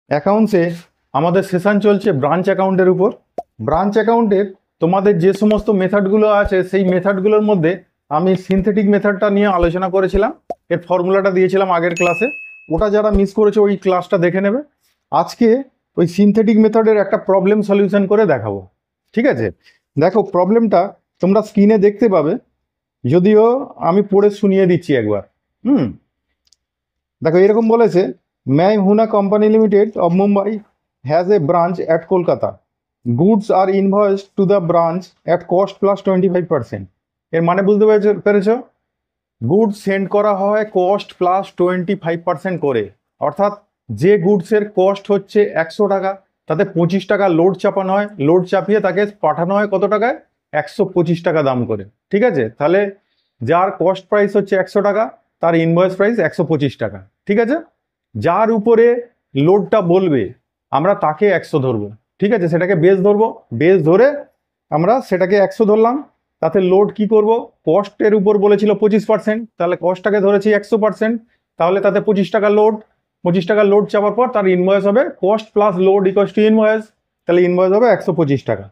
অ্যাকাউন্টসে আমাদের সেশন চলছে ব্রাঞ্চ অ্যাকাউন্টের উপর। ব্রাঞ্চ অ্যাকাউন্টের তোমাদের যে সমস্ত মেথডগুলো আছে সেই মেথডগুলোর মধ্যে আমি সিনথেটিক মেথডটা নিয়ে আলোচনা করেছিলাম, এর ফর্মুলাটা দিয়েছিলাম আগের ক্লাসে। ওটা যারা মিস করেছে ওই ক্লাসটা দেখে নেবে। আজকে ওই সিনথেটিক মেথডের একটা প্রবলেম সলিউশন করে দেখাবো। ঠিক আছে, দেখো প্রবলেমটা তোমরা স্ক্রিনে দেখতে পাবে, যদিও আমি পড়ে শুনিয়ে দিচ্ছি একবার। দেখো এরকম বলেছে, ম্যাই হুনা company limited of Mumbai has a branch at Kolkata. Goods are invoiced to the branch at cost plus 25%। এর মানে বুঝতে পেরেছো? গুডস সেন্ড করা হয় কস্ট প্লাস 25% করে, অর্থাৎ যে গুডসের কস্ট হচ্ছে 100 টাকা, তাতে 25 টাকা লোড চাপানো হয়, লোড চাপিয়ে তাকে পাঠানো হয় কত টাকায়? 125 টাকা দাম করে। ঠিক আছে, তাহলে যার কস্ট প্রাইস হচ্ছে 100 টাকা, তার ইনভয়েস প্রাইস 125 টাকা। ঠিক আছে, যার উপরে লোডটা বলবে আমরা তাকে 100 ধরবো। ঠিক আছে, সেটাকে বেস ধরবো, বেস ধরে আমরা সেটাকে 100 ধরলাম। তাতে লোড কি করব? কস্টের উপর বলেছিল 25%, তাহলে কস্টটাকে ধরেছি 100%, তাহলে তাতে 25 টাকা লোড, 25 টাকা লোড চাপার পর তার ইনভয়েস হবে cost plus load equals to invoice, তাহলে ইনভয়েস হবে 125 টাকা।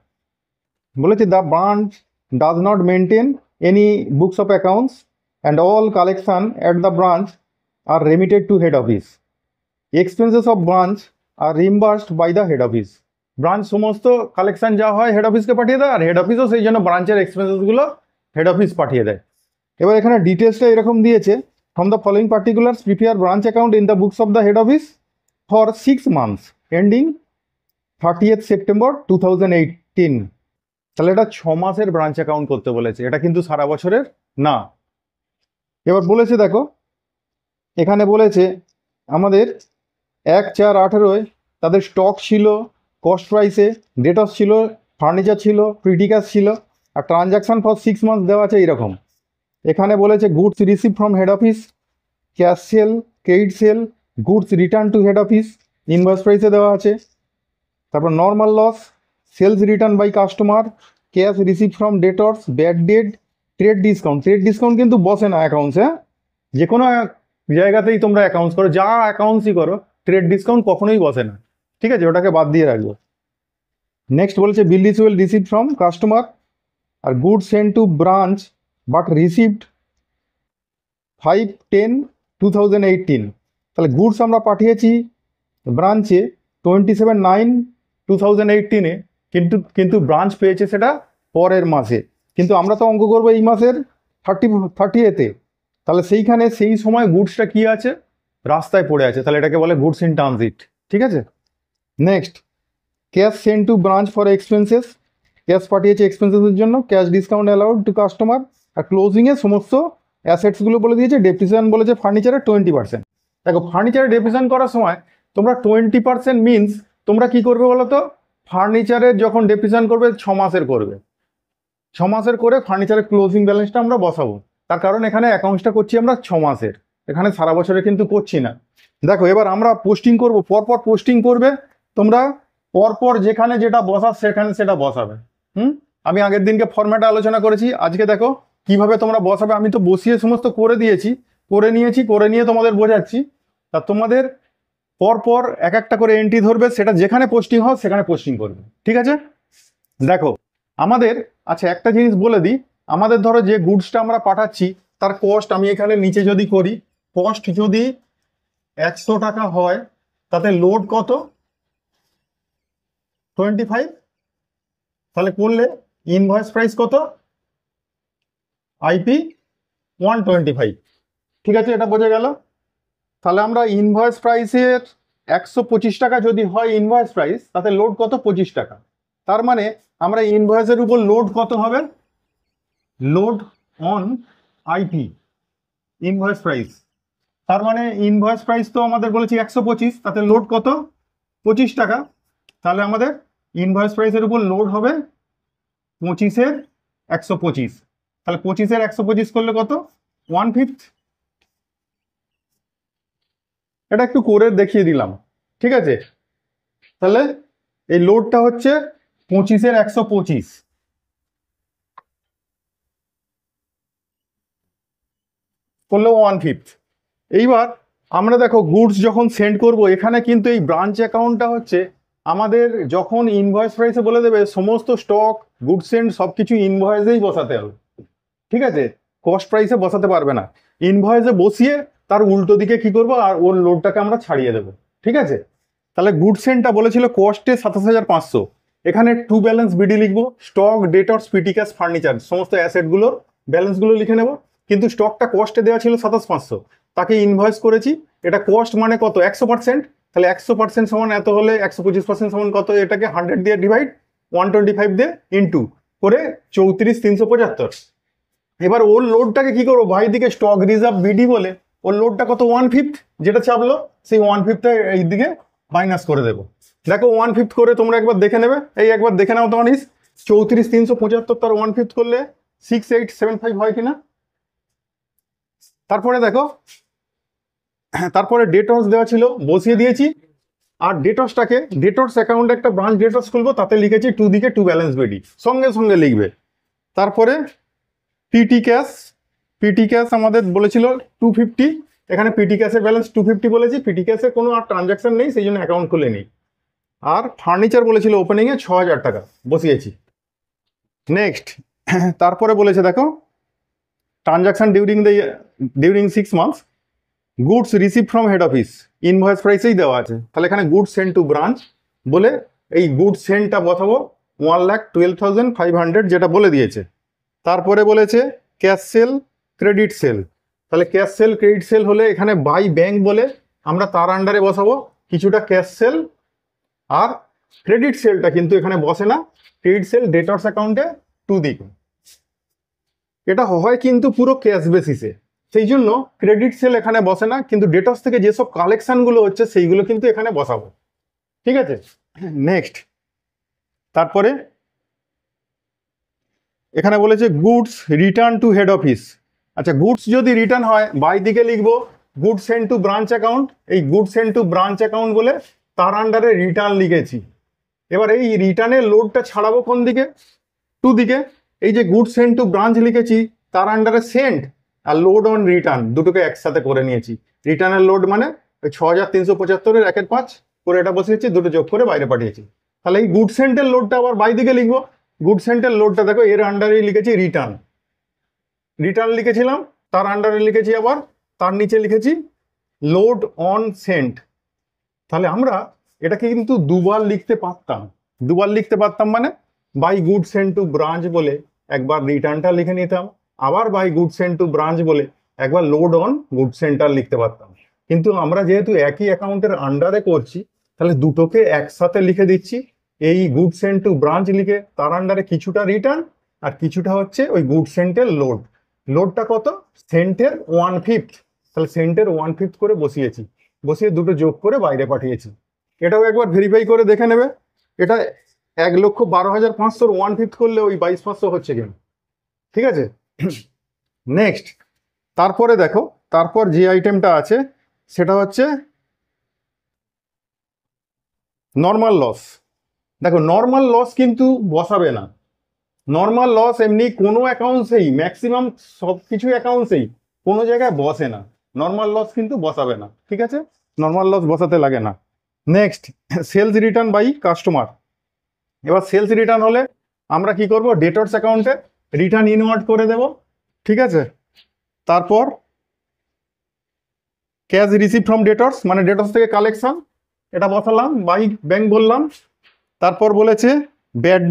বলেছি the branch does not maintain any books of accounts and all collection at the branch are remitted to head office. Expenses of branch are reimbursed by the head office. Branch সমস্ত collection যা হয় head অফিসকে পাঠিয়ে দেয়, আর head অফিসও সেই জন্য ব্রাঞ্চের এক্সপেন্সেসগুলো head office পাঠিয়ে দেয়। এবার এখানে ডিটেলসটা এরকম দিয়েছে, from the following particulars prepare branch account in the books of the head office for 6 months ending 30th September 2018। তাহলে এটা 6 মাসের ব্রাঞ্চ অ্যাকাউন্ট করতে বলেছে, এটা কিন্তু সারা বছরের না। এবার বলেছে দেখো, এখানে বলেছে আমাদের 1/4/18 তাদের স্টক ছিল, কস্ট প্রাইসে, ডেটস ছিল, ফার্নিচার ছিল, ক্রিটিকাস ছিল, আর ট্রানজাকশন ফর 6 months দেওয়া আছে এইরকম। এখানে বলেছে goods receive from head office, cash sale, credit sale, goods return to head office, invoice প্রাইসে দেওয়া আছে। তারপর normal loss, sales return by customer, cash receive from debtors, bad debt, trade discount. Trade discount কিন্তু বসে না অ্যাকাউন্টসে, যে কোনো জায়গাতেই তোমরা অ্যাকাউন্টস করো, যা অ্যাকাউন্টসই করো, ট্রেড ডিসকাউন্ট কখনোই বসে না। ঠিক আছে, ওটাকে বাদ দিয়ে রাখবো। নেক্সট বলেছে bill receivable receive from customer, আর good send to branch but received 5/10/2018। তাহলে গুডস আমরা পাঠিয়েছি ব্রাঞ্চে 27/9/2018, কিন্তু ব্রাঞ্চ পেয়েছে সেটা পরের মাসে, কিন্তু আমরা তো অঙ্ক করবো এই মাসের 30th। তাহলে সেইখানে সেই সময় গুডসটা কি আছে? রাস্তায় পড়ে আছে, তাহলে এটাকে বলে গুডস ইন ট্রানজিট। ঠিক আছে, next cash send to branch for expenses, cash পাঠিয়েছে এক্সপেন্সেসের জন্য, cash discount allowed to customer. আর ক্লোজিংয়ে সমস্ত অ্যাসেটসগুলো বলে দিয়েছে, ডেপ্রিসিয়েশন বলেছে ফার্নিচারের 20%। দেখো ফার্নিচারে ডেপ্রিসিয়েশন করার সময় তোমরা 20% মিনস তোমরা কি করবে বলো তো? ফার্নিচারের যখন ডেপ্রিসিয়েশন করবে 6 মাসের করবে, 6 মাসের করে ফার্নিচারের ক্লোজিং ব্যালেন্সটা আমরা বসাবো। তার কারণ এখানে অ্যাকাউন্টসটা করছি আমরা 6 মাসের, এখানে সারা বছরে কিন্তু করছি না। দেখো এবার আমরা পোস্টিং করব, পরপর পোস্টিং করবে তোমরা, পরপর যেখানে যেটা বসার সেখানে সেটা বসাবে। আমি আগের দিনকে ফরম্যাটে আলোচনা করেছি, আজকে দেখো কিভাবে তোমরা বসাবে। আমি তো বসিয়ে সমস্ত করে দিয়েছি, করে নিয়ে তোমাদের বোঝাচ্ছি। তা তোমাদের পরপর এক একটা করে এন্ট্রি ধরবে, সেটা যেখানে পোস্টিং হয় সেখানে পোস্টিং করবে। ঠিক আছে, দেখো আমাদের, আচ্ছা একটা জিনিস বলে দিই, আমাদের ধরো যে গুডসটা আমরা পাঠাচ্ছি তার কস্ট আমি এখানে নিচে যদি করি, কস্ট যদি 100 টাকা হয়, তাতে লোড কত? 25। তাহলে করলে ইনভয়েস প্রাইস কত? IP 125। ঠিক আছে, এটা বোঝা গেল। তাহলে আমরা ইনভয়েস প্রাইসের 125 টাকা যদি হয় ইনভয়েস প্রাইস, তাতে লোড কত? 25 টাকা। তার মানে আমরা ইনভয়েসের উপর লোড কত হবে? Load on IP invoice price. তার মানে ইনভয়েস প্রাইস তো আমাদের বলেছি 125, তাতে লোড কত? 25 টাকা। তাহলে আমাদের ইনভয়েস প্রাইসের উপর লোড হবে 25-এর 125। তাহলে 25-এর 125 করলে কত? 1/5। এটা একটু করে দেখিয়ে দিলাম। ঠিক আছে, তাহলে এই লোডটা হচ্ছে 25-এর 125 করলে 1/5। এইবার আমরা দেখো গুডস যখন সেন্ড করব, এখানে কিন্তু এই ব্রাঞ্চ অ্যাকাউন্টটা হচ্ছে আমাদের যখন ইনভয়েস প্রাইসে বলে দেবে সমস্ত স্টক গুড সেন্ড সব কিছু ইনভয়েসেই বসাতে হবে, ঠিক আছে, কস্ট প্রাইসে বসাতে পারবে না। ইনভয়েসে বসিয়ে তার উল্টো দিকে কি করবো, আর ওর লোডটাকে আমরা ছাড়িয়ে দেবো, ঠিক আছে। তাহলে গুড সেন্টটা বলেছিল কস্টে 27,500, এখানে টু ব্যালেন্স বিডি লিখবো, stock debtors petty cash furniture সমস্ত অ্যাসেটগুলোর ব্যালেন্সগুলো লিখে নেবো। কিন্তু স্টকটা কস্টে দেওয়া ছিল 27,500, তাকে ইনভয়েস করেছি। এটা কস্ট মানে কত, 100%, তাহলে 100% সমান এত হলে 125% সমান কত, এটাকে 100 দিয়ে ডিভাইড 125 দিয়ে ইন্টু করে 34,375। এবার ওর লোডটাকে কি করবো, বাই দিকে স্টক রিজার্ভ বিডি বলে ওর লোডটা কত 1/5 যেটা চাপলো, সেই 1/5টা এই দিকে মাইনাস করে দেবো। দেখো 1/5 করে তোমরা একবার দেখে নেবে, এই একবার দেখে নাও তোমার 34,375 তার 1/5 করলে 6875 হয় কিনা। তারপরে দেখো, তারপরে ডেটর্স দেওয়া ছিল বসিয়ে দিয়েছি। আর ডেটর্সটাকে ডেটর্স অ্যাকাউন্টে একটা ব্রাঞ্চ ডেটর্স খুলবো, তাতে লিখেছি টু দিকে টু ব্যালেন্স বিডি, সঙ্গে সঙ্গে লিখবে। তারপরে পিটি ক্যাশ আমাদের বলেছিল 250, এখানে পিটি ক্যাশের ব্যালেন্স 250 বলেছি, পিটি ক্যাশের কোনো আর ট্রানজাকশন নেই, সেই জন্য অ্যাকাউন্ট খুলে নিই। আর ফার্নিচার বলেছিল ওপেনিংয়ে 6,000 টাকা বসিয়েছি। নেক্সট, তারপরে বলেছে দেখো transaction during 6 months, goods receive from head office, invoice প্রাইসেই দেওয়া আছে, তাহলে এখানে গুডস সেন্ড টু ব্রাঞ্চ বলে এই গুডস সেন্ডটা বসাবো 1,12,500 যেটা বলে দিয়েছে। তারপরে বলেছে ক্যাশ সেল ক্রেডিট সেল, তাহলে ক্যাশ সেল ক্রেডিট সেল হলে এখানে বাই ব্যাংক বলে আমরা তার আন্ডারে বসাবো কিছুটা ক্যাশ সেল, আর ক্রেডিট সেলটা কিন্তু এখানে বসে না, ক্রেডিট সেল ডেটর্স অ্যাকাউন্টে টু দিকে, এটা হয় কিন্তু পুরো ক্যাশ বেসিসে, সেই জন্য ক্রেডিট সেল এখানে বসে না, কিন্তু ডেটর্স থেকে যেসব কালেকশনগুলো হচ্ছে সেইগুলো কিন্তু এখানে বসাবো, ঠিক আছে। নেক্সট, তারপরে এখানে বলেছে goods return to head office. আচ্ছা, গুডস যদি রিটার্ন হয় বাই দিকে লিখবো good send to branch account, এই good send to branch account বলে তার আন্ডারে রিটার্ন লিখেছি। এবার এই রিটার্নের লোডটা ছাড়াবো কোন দিকে, টু দিকে। এই যে গুড সেন্ড টু ব্রাঞ্চ লিখেছি তার আন্ডারে সেন্ড আর লোড অন রিটার্ন দুটোকে একসাথে করে নিয়েছি। রিটার্নের লোড মানে ওই 6,375-এর 1/5 করে এটা বসিয়েছি, দুটো যোগ করে বাইরে পাঠিয়েছি। তাহলে এই গুড সেন্টের লোডটা আবার বাই দিকে লিখবো, গুড সেন্টের লোডটা দেখো এর আন্ডারে লিখেছি রিটার্ন, রিটার্ন লিখেছিলাম, তার আন্ডারে লিখেছি আবার তার নিচে লিখেছি লোড অন সেন্ট। তাহলে আমরা এটাকে কিন্তু দুবার লিখতে পারতাম, মানে by good sent to branch বলে একবার রিটার্নটা লিখে নিতাম, আবার by good sent to branch বলে একবার লোড অন গুড সেন্টার লিখতে পারতাম। কিন্তু আমরা যেহেতু একই অ্যাকাউন্টের আন্ডারে করছি, তাহলে দুটোকে একসাথে লিখে দিচ্ছি, এই গুড সেন্ট টু ব্রাঞ্চ লিখে তার আন্ডারে কিছুটা রিটার্ন আর কিছুটা হচ্ছে ওই গুড সেন্টের লোড। লোডটা কত, সেন্টের 1/5, তাহলে সেন্টের 1/5 করে বসিয়ে দুটো যোগ করে বাইরে পাঠিয়েছি। এটাও একবার ভেরিফাই করে দেখে নেবে, এটা 1,12,500 1/5 করলে ওই 22,500 হচ্ছে কিনা, ঠিক আছে। নেক্সট, তারপরে দেখো, তারপর যে আইটেমটা আছে সেটা হচ্ছে নর্মাল লস। দেখো নর্মাল লস কিন্তু বসাবে না, নর্মাল লস এমনি কোনো অ্যাকাউন্টসেই, ম্যাক্সিমাম সব কিছু অ্যাকাউন্টসেই কোনো জায়গায় বসে না, নর্মাল লস কিন্তু বসাবে না, ঠিক আছে, নর্মাল লস বসাতে লাগে না। Next, sales return by customer. এবার সেলস রিটার্ন হলে আমরা কি করব, ডেটর্স অ্যাকাউন্টে রিটার্ন ইনওয়ার্ড করে দেব, ঠিক আছে। তারপর ক্যাশ রিসিভ ফ্রম ডেটর্স, মানে ডেটর্স থেকে কালেকশন, এটা বসালাম, বাই ব্যাংক বললাম। তারপর বলেছে ব্যাড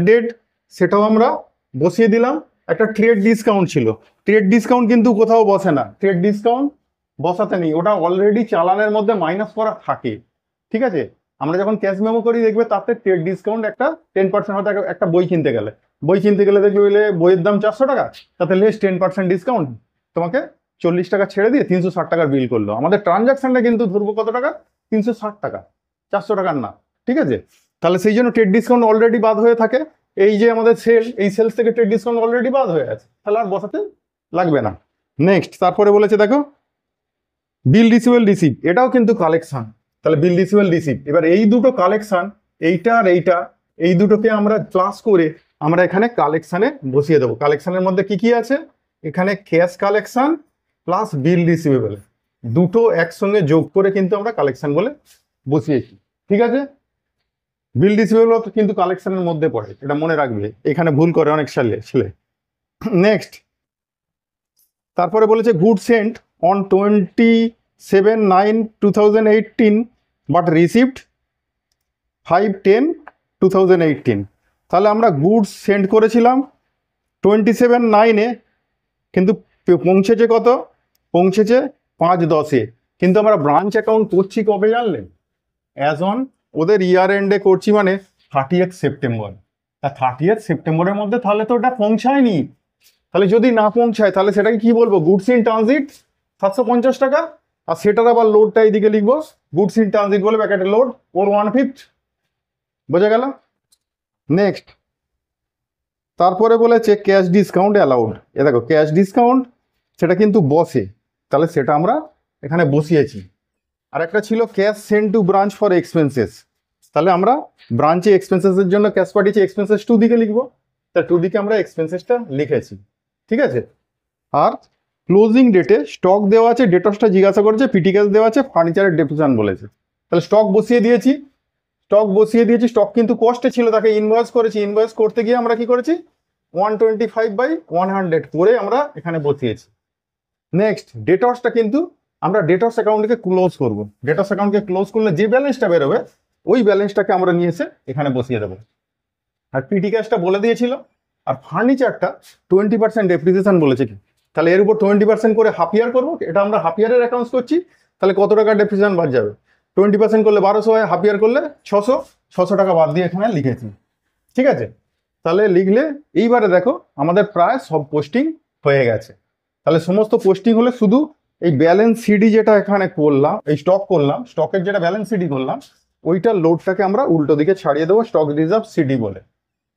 ডেট, সেটাও আমরা বসিয়ে দিলাম। একটা ট্রেড ডিসকাউন্ট ছিল, ট্রেড ডিসকাউন্ট কিন্তু কোথাও বসে না, ট্রেড ডিসকাউন্ট বসাতে নেই, ওটা অলরেডি চালানের মধ্যে মাইনাস করা থাকে, ঠিক আছে। আমরা যখন ক্যাশ মেমো করি দেখবে তাতে ট্রেড ডিসকাউন্ট একটা 10% হয়তো, একটা বই কিনতে গেলে দেখবে বইয়ের দাম 400 টাকা, তাতে লেস 10% ডিসকাউন্ট তোমাকে 40 টাকা ছেড়ে দিয়ে 360 টাকার বিল করলো। আমাদের ট্রানজাকশনটা কিন্তু ধরবো কত টাকা, 360 টাকা, 400 টাকার না, ঠিক আছে। তাহলে সেই জন্য ট্রেড ডিসকাউন্ট অলরেডি বাদ হয়ে থাকে, এই যে আমাদের সেল, এই সেলস থেকে ট্রেড ডিসকাউন্ট অলরেডি বাদ হয়ে আছে, তাহলে আর বসাতে লাগবে না। নেক্সট, তারপরে বলেছে দেখো বিল রিসিভেল রিসিভ, এটাও কিন্তু কালেকশন, তাহলে বিল রিসিভেল রিসিভ। এবার এই দুটো কালেকশন, এইটা আর এইটা, এই দুটোকে আমরা প্লাস করে আমরা এখানে কালেকশনে বসিয়ে দেবো। কালেকশনের মধ্যে কি কি আছে, এখানে ক্যাশ কালেকশন প্লাস বিল রিসিভেবল, দুটো একসঙ্গে যোগ করে কিন্তু আমরা কালেকশন বলে বসিয়েছি। ঠিক আছে, বিল রিসিভেবল কিন্তু কালেকশনের মধ্যে পড়ে, এটা মনে রাখবে, এখানে ভুল করে অনেক ছেলে। নেক্সট, তারপরে বলেছে good sent on 27/9/2018 but received 5/10/2018। তাহলে আমরা গুডস সেন্ড করেছিলাম 27/9-এ, কিন্তু পৌঁছেছে কত? পৌঁছেছে 5/10-এ। কিন্তু আমরা ব্রাঞ্চ অ্যাকাউন্ট করছি কবে জানলেন? অ্যাজ অন ওদের ইয়ার এন্ডে করছি, মানে 30th সেপ্টেম্বর। তা 30th সেপ্টেম্বরের মধ্যে তাহলে তো ওটা পৌঁছায়নি। তাহলে যদি না পৌঁছায় তাহলে সেটাকে কি বলবো? গুডস ইন ট্রানজিট 750 টাকা, আর সেটার আবার লোডটা এইদিকে লিখবো, গুডস ইন ট্রানজিট বলে ব্যাকেটে লোড ওর 1/5। বোঝা গেল? নেক্সট, তারপরে বলেছে ক্যাশ ডিসকাউন্ট অ্যালাউড। এ দেখো ক্যাশ ডিসকাউন্ট সেটা কিন্তু বসে, তাহলে সেটা আমরা এখানে বসিয়েছি। আর একটা ছিল cash send to branch for expenses, তাহলে আমরা ব্রাঞ্চে এক্সপেন্সেসের জন্য ক্যাশ পাঠিয়েছি, এক্সপেন্সেস 2 দিকে লিখবো, তা 2 দিকে আমরা এক্সপেন্সেসটা লিখেছি। ঠিক আছে, আর ক্লোজিং ডেটে স্টক দেওয়া আছে, ডেটসটা জিজ্ঞাসা করেছে, পিটি ক্যাশ দেওয়া আছে, ফার্নিচারের ডেপ্রিসিয়েশন বলেছে, তাহলে স্টক বসিয়ে দিয়েছি। স্টক কিন্তু কস্টে ছিল, তাকে ইনভয়েস করেছি, ইনভয়েস করতে গিয়ে আমরা কি করেছি? 125/100 করে আমরা এখানে বসিয়েছি। নেক্সট, ডেটসটা কিন্তু আমরা ডেটস অ্যাকাউন্টকে ক্লোজ করব। ডেটস অ্যাকাউন্টকে ক্লোজ করলে যে ব্যালেন্সটা বেরোবে ওই ব্যালেন্সটাকে আমরা নিয়ে এসে এখানে বসিয়ে দেবো। আর পিটি ক্যাশটা বলে দিয়েছিল, আর ফার্নিচারটা 20% ডেপ্রিসিয়েশন বলেছে কি, তাহলে এর উপর 20% করে হাফ ইয়ার করবো, এটা আমরা হাফ ইয়ারের অ্যাকাউন্টস করছি, তাহলে কত টাকা ডেপ্রিসিয়েশন বাদ যাবে? 20% করলে 1200 হয়, হাফ ইয়ার করলে 600 টাকা বাদ দিয়ে এখানে লিখেছি। ঠিক আছে, তাহলে লিখলে এইবারে দেখো আমাদের প্রায় সব পোস্টিং হয়ে গেছে। তাহলে সমস্ত পোস্টিং হলে শুধু এই ব্যালেন্স সিডি যেটা এখানে করলাম, এই স্টক করলাম, স্টকের যেটা ব্যালেন্স সিডি করলাম, ওইটার লোডটাকে আমরা উল্টো দিকে ছাড়িয়ে দেবো, স্টক রিজার্ভ সিডি বলে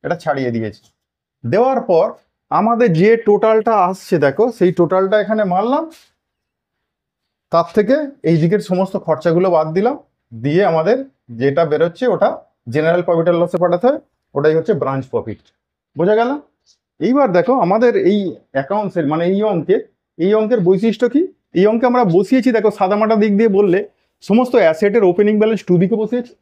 এটা ছাড়িয়ে দিয়েছি। দেওয়ার পর আমাদের যে টোটালটা আসছে দেখো, সেই টোটালটা এখানে মারলাম, তার থেকে এই দিকের সমস্ত খরচাগুলো বাদ দিলাম, দিয়ে আমাদের যেটা বেরোচ্ছে ওটা জেনারেল প্রফিট অ্যান্ড লসে পাঠাতে হয়, ওটাই হচ্ছে ব্রাঞ্চ প্রফিট। বোঝা গেল? এইবার দেখো আমাদের এই অ্যাকাউন্টসের মানে এই অঙ্কের বৈশিষ্ট্য কি? এই অঙ্কে আমরা বসিয়েছি, দেখো সাদামাটা দিক দিয়ে বললে সমস্ত অ্যাসেটের ওপেনিং ব্যালেন্স 2 দিকে বসিয়েছি,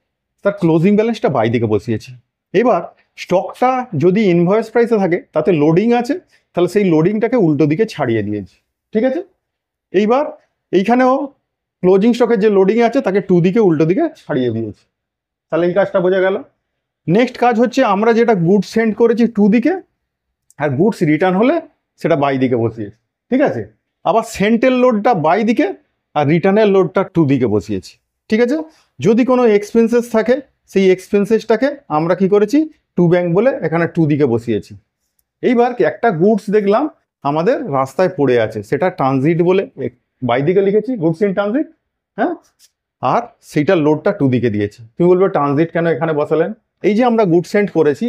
তার ক্লোজিং ব্যালেন্সটা বাই দিকে বসিয়েছি। এবার স্টকটা যদি ইনভয়েস প্রাইসে থাকে, তাতে লোডিং আছে, তাহলে সেই লোডিংটাকে উল্টো দিকে ছাড়িয়ে দিয়েছি। ঠিক আছে, এইবার এইখানেও ক্লোজিং স্টকের যে লোডিং আছে তাকে 2 দিকে উল্টো দিকে ছাড়িয়ে দিয়েছি। তাহলে এই কাজটা বোঝা গেল। নেক্সট কাজ হচ্ছে আমরা যেটা গুডস সেন্ড করেছি 2 দিকে, আর গুডস রিটার্ন হলে সেটা বাই দিকে বসিয়েছি। ঠিক আছে, আবার সেন্টের লোডটা বাই দিকে আর রিটার্নের লোডটা 2 দিকে বসিয়েছি। ঠিক আছে, যদি কোনো এক্সপেন্সেস থাকে সেই এক্সপেন্সেসটাকে আমরা কি করেছি? 2 ব্যাংক বলে এখানে 2 দিকে বসিয়েছি। এইবার একটা গুডস দেখলাম আমাদের রাস্তায় পড়ে আছে, সেটা ট্রানজিট বলে বাই দিকে লিখেছি, গুডস ইন ট্রানজিট। হ্যাঁ, আর সেইটার লোডটা 2 দিকে দিয়েছি। তুমি বলবে ট্রানজিট কেন এখানে বসালেন? এই যে আমরা গুড সেন্ড করেছি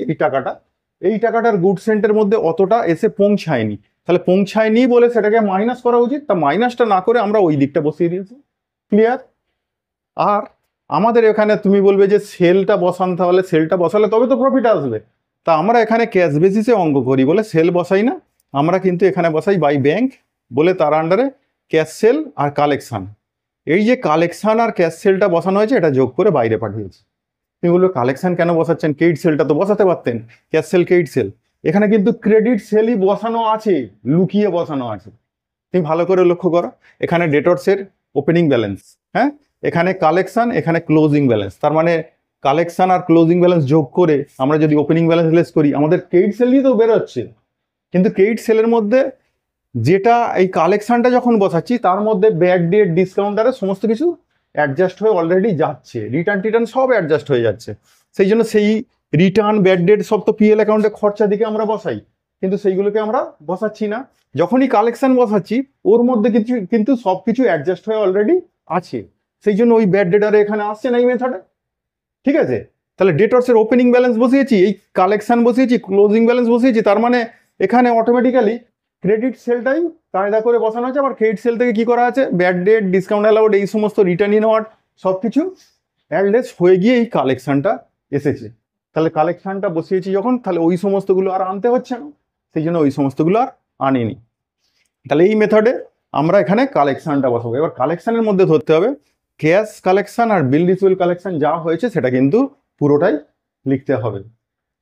এই টাকাটার গুড সেন্টের মধ্যে অতটা এসে পৌঁছায়নি, তাহলে পৌঁছায়নি বলে সেটাকে মাইনাস করা উচিত, তা মাইনাসটা না করে আমরা ওই দিকটা বসিয়ে দিয়েছি। ক্লিয়ার? আর আমাদের এখানে তুমি বলবে যে সেলটা বসান, তাহলে সেলটা বসালে তবে তো প্রফিট আসবে, তা আমরা এখানে ক্যাশ বেসিসে অঙ্ক করি বলে সেল বসাই না, আমরা কিন্তু এখানে বসাই বাই ব্যাংক বলে, তার আন্ডারে ক্যাশ সেল আর কালেকশন। এই যে কালেকশন আর ক্যাশ সেলটা বসানো হয়েছে, এটা যোগ করে বাইরে পাঠিয়েছি। তুমি বলবে কালেকশন কেন বসাচ্ছেন? ক্রেডিট সেলটা তো বসাতে পারতেন, ক্যাশ সেল ক্রেডিট সেল। এখানে কিন্তু ক্রেডিট সেলই বসানো আছে, লুকিয়ে বসানো আছে। তুমি ভালো করে লক্ষ্য করো, এখানে ডেটরসের ওপেনিং ব্যালেন্স, হ্যাঁ, এখানে কালেকশন, এখানে ক্লোজিং ব্যালেন্স, তার মানে কালেকশন আর ক্লোজিং ব্যালেন্স যোগ করে আমরা যদি ওপেনিং ব্যালেন্স লেস করি, আমাদের ক্রেডিট সেলই তো বেরোচ্ছে। কিন্তু ক্রেডিট সেলের মধ্যে যেটা এই কালেকশনটা যখন বসাচ্ছি, তার মধ্যে ব্যাক ডেট, ডিসকাউন্টারে সমস্ত কিছু অ্যাডজাস্ট হয়ে অলরেডি যাচ্ছে, রিটার্ন সব অ্যাডজাস্ট হয়ে যাচ্ছে। সেই জন্য সেই রিটার্ন, ব্যাড ডেট সব তো পিএল অ্যাকাউন্টে খরচা দিকে আমরা বসাই, কিন্তু সেইগুলোকে আমরা বসাচ্ছি না। যখনই কালেকশন বসাচ্ছি ওর মধ্যে কিন্তু সব কিছু অ্যাডজাস্ট হয়ে অলরেডি আছে, সেই জন্য ওই ব্যাড ডেট আর এখানে আসছে না এই মেথডে। ঠিক আছে, তাহলে ডেটরসের ওপেনিং ব্যালেন্স বসিয়েছি, এই কালেকশন বসিয়েছি, ক্লোজিং ব্যালেন্স বসিয়েছি, তার মানে এখানে অটোমেটিক্যালি ক্রেডিট সেলটাই কায়দা করে বসানো হয়েছে। আবার ক্রেডিট সেল থেকে কি করা আছে? ব্যাড ডেট, ডিসকাউন্ট অ্যালাউড, এই সমস্ত রিটার্ন ইন ওয়ার্ড সব কিছু অ্যাডজাস্ট হয়ে গিয়ে এই কালেকশনটা এসেছে। তাহলে কালেকশনটা বসিয়েছি যখন, তাহলে ওই সমস্তগুলো আর আনতে হচ্ছে না, সেই জন্য ওই সমস্তগুলো আর আনিনি। তাহলে এই মেথডে আমরা এখানে কালেকশনটা বসাবো। এবার কালেকশনের মধ্যে ধরতে হবে ক্যাশ কালেকশন আর বিল রিসিভেবল কালেকশন যা হয়েছে সেটা কিন্তু পুরোটাই লিখতে হবে।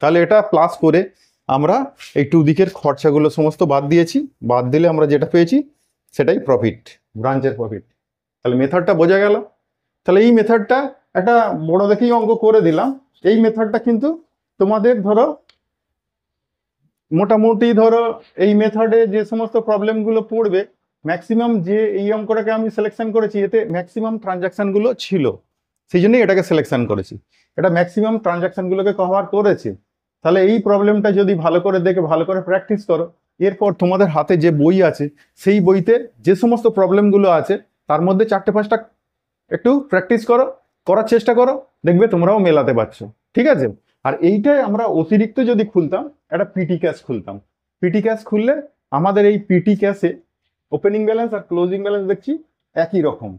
তাহলে এটা প্লাস করে আমরা এই টু দিকের খরচাগুলো সমস্ত বাদ দিয়েছি, বাদ দিলে আমরা যেটা পেয়েছি সেটাই প্রফিট, ব্রাঞ্চের প্রফিট। তাহলে মেথডটা বোঝা গেল। তাহলে এই মেথডটা একটা বড় দেখেই অঙ্ক করে দিলাম। এই মেথডটা কিন্তু তোমাদের ধরো মোটামুটি ধরো এই মেথডে যে সমস্ত প্রবলেমগুলো পড়বে ম্যাক্সিমাম, যে এই অঙ্কটাকে আমি সিলেকশন করেছি এতে ম্যাক্সিমাম ট্রানজাকশনগুলো ছিল, সেই জন্যই এটাকে সিলেকশন করেছি। এটা ম্যাক্সিমাম ট্রানজাকশনগুলোকে কভার করেছে। তাহলে এই প্রবলেমটা যদি ভালো করে দেখে ভালো করে প্র্যাকটিস করো, এরপর তোমাদের হাতে যে বই আছে সেই বইতে যে সমস্ত প্রবলেমগুলো আছে তার মধ্যে 4-5টা একটু প্র্যাকটিস করো, করার চেষ্টা করো, দেখবে তোমরাও মেলাতে পারছো। ঠিক আছে? আর এইটাই আমরা অতিরিক্ত যদি খুলতাম, একটা পিটি ক্যাশ খুলতাম। পিটি ক্যাশ খুললে আমাদের এই পিটি ক্যাশে ওপেনিং ব্যালেন্স আর ক্লোজিং ব্যালেন্স দেখছি একই রকম।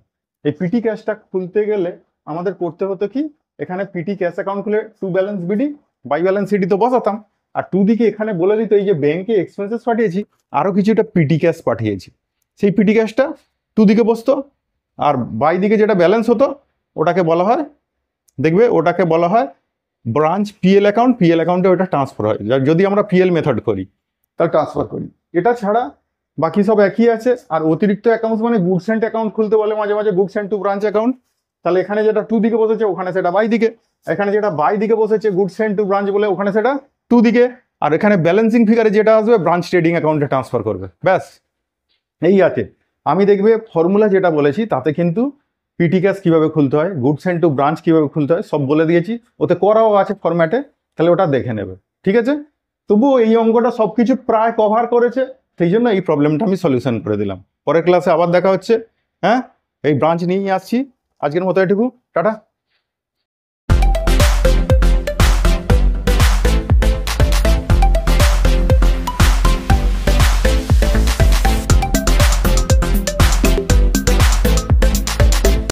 এই পিটি ক্যাশটা খুলতে গেলে আমাদের করতে হতো কি, এখানে পিটি ক্যাশ অ্যাকাউন্ট খুলে to balance BD by balance CD তো বসাতাম, আর টু দিকে এখানে বলে দিত এই যে ব্যাংকে এক্সপেন্সেস পাঠিয়েছি আরও কিছুটা পিটি ক্যাশ পাঠিয়েছি, সেই পিটি ক্যাশটা টু দিকে বসতো। আর বাই দিকে যেটা ব্যালেন্স হতো ওটাকে বলা হয়, দেখবে ওটাকে বলা হয় ব্রাঞ্চ পিএল অ্যাকাউন্ট। পিএল অ্যাকাউন্টে ওটা ট্রান্সফার হয়, যদি আমরা পিএল মেথড করি তাহলে ট্রান্সফার করি। এটা ছাড়া বাকি সব একই আছে। আর অতিরিক্ত অ্যাকাউন্ট মানে গুডস অ্যান্ড অ্যাকাউন্ট খুলতে বলে মাঝে মাঝে, goods and to branch account. তাহলে এখানে যেটা টু দিকে বসেছে ওখানে সেটা বাই দিকে, এখানে যেটা বাই দিকে বসেছে গুডস অ্যান্ড টু ব্রাঞ্চ বলে ওখানে সেটা টু দিকে, আর এখানে ব্যালেন্সিং ফিগারে যেটা আসবে ব্রাঞ্চ ট্রেডিং অ্যাকাউন্টে ট্রান্সফার করবে, ব্যাস এই আছে। আমি দেখবে ফর্মুলা যেটা বলেছি তাতে কিন্তু পিটি ক্যাশ কীভাবে খুলতে হয়, গুডস অ্যান্ড টু ব্রাঞ্চ কীভাবে খুলতে হয় সব বলে দিয়েছি, ওতে করাও আছে ফরম্যাটে, তাহলে ওটা দেখে নেবে। ঠিক আছে? তবুও এই অঙ্কটা সব কিছু প্রায় কভার করেছে, সেই জন্য এই প্রবলেমটা আমি সলিউশন করে দিলাম। পরের ক্লাসে আবার দেখা হচ্ছে। হ্যাঁ, এই ব্রাঞ্চ নিয়েই আসছি। আজকের মতো এটুকু, টাটা।